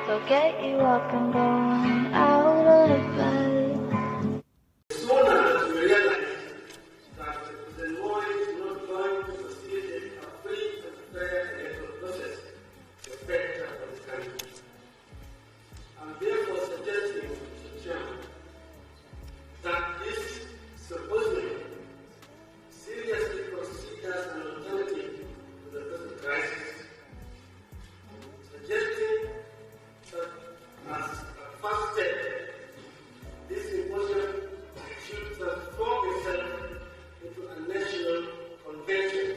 So get you up and going out of bed. Sooner we realize that the law is not going to facilitate a free and fair electoral process for the better of the country. I'm therefore suggesting, Mr. Chairman, that this symposium seriously considers an alternative to the present crisis, suggesting that as a first step, this symposium should transform itself into a national convention.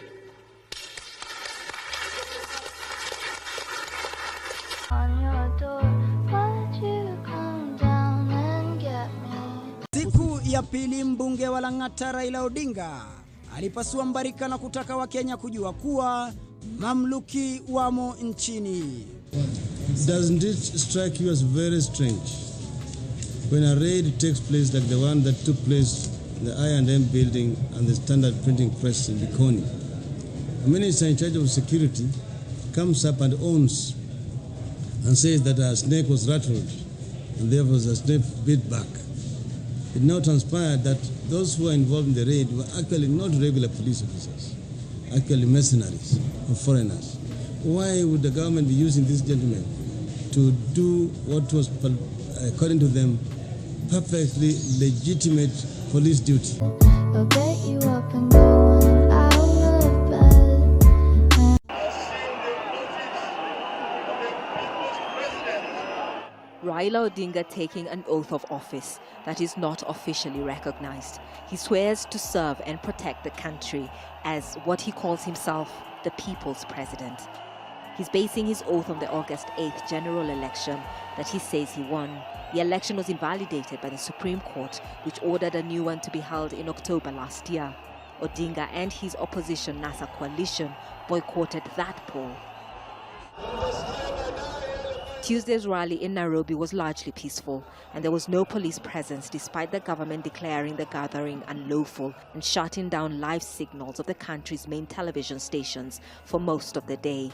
On your door, would you come down and get me? Siku ya pili mbunge wa Lang'ata Raila Odinga alipasua mbarika na kutaka Wakenya kujua kuwa mamluki wamo nchini. Doesn't it strike you as very strange when a raid takes place like the one that took place in the I&M building and the Standard Printing Press in Likoni? A minister in charge of security comes up and owns and says that a snake was rattled and therefore the snake bit back. It now transpired that those who were involved in the raid were actually not regular police officers, actually mercenaries or foreigners. Why would the government be using these gentlemen to do what was, according to them, perfectly legitimate police duty? I'll get you up and going out of bed. Raila Odinga taking an oath of office that is not officially recognized. He swears to serve and protect the country as what he calls himself, the people's president. He's basing his oath on the August 8th general election that he says he won. The election was invalidated by the Supreme Court, which ordered a new one to be held in October last year. Odinga and his opposition NASA coalition boycotted that poll. Tuesday's rally in Nairobi was largely peaceful, and there was no police presence despite the government declaring the gathering unlawful and shutting down live signals of the country's main television stations for most of the day.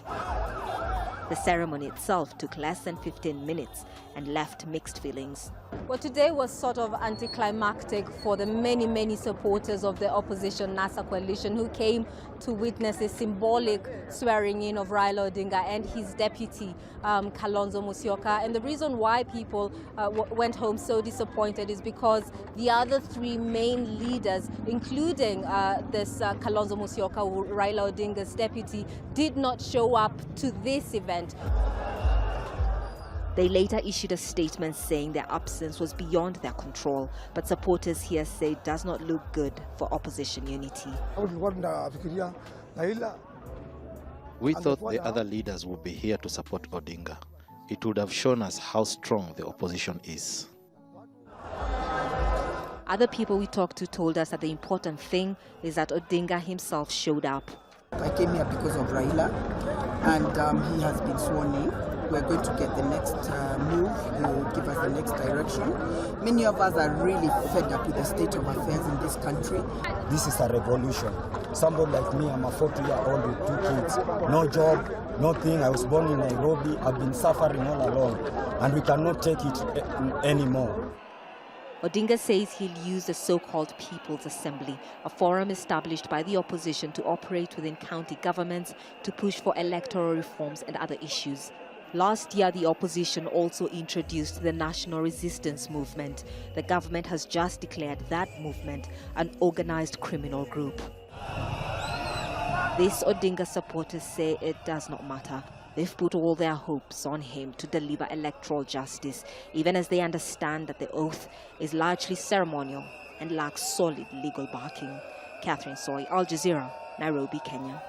The ceremony itself took less than 15 minutes and left mixed feelings. Well, today was sort of anticlimactic for the many supporters of the opposition NASA coalition who came to witness a symbolic swearing in of Raila Odinga and his deputy, Kalonzo Musyoka. And the reason why people went home so disappointed is because the other three main leaders, including this Kalonzo Musyoka, Raila Odinga's deputy, did not show up to this event. They later issued a statement saying their absence was beyond their control, but supporters here say it does not look good for opposition unity. We thought the other leaders would be here to support Odinga. It would have shown us how strong the opposition is. Other people we talked to told us that the important thing is that Odinga himself showed up. I came here because of Raila, and he has been sworn in. We're going to get the next move, he will give us the next direction. Many of us are really fed up with the state of affairs in this country. This is a revolution. Somebody like me, I'm a 40-year-old with 2 kids. No job, nothing. I was born in Nairobi. I've been suffering all along, and we cannot take it anymore. Odinga says he'll use the so-called People's Assembly, a forum established by the opposition to operate within county governments to push for electoral reforms and other issues. Last year, the opposition also introduced the National Resistance Movement. The government has just declared that movement an organized criminal group. These Odinga supporters say it does not matter. They've put all their hopes on him to deliver electoral justice, even as they understand that the oath is largely ceremonial and lacks solid legal backing. Catherine Soy, Al Jazeera, Nairobi, Kenya.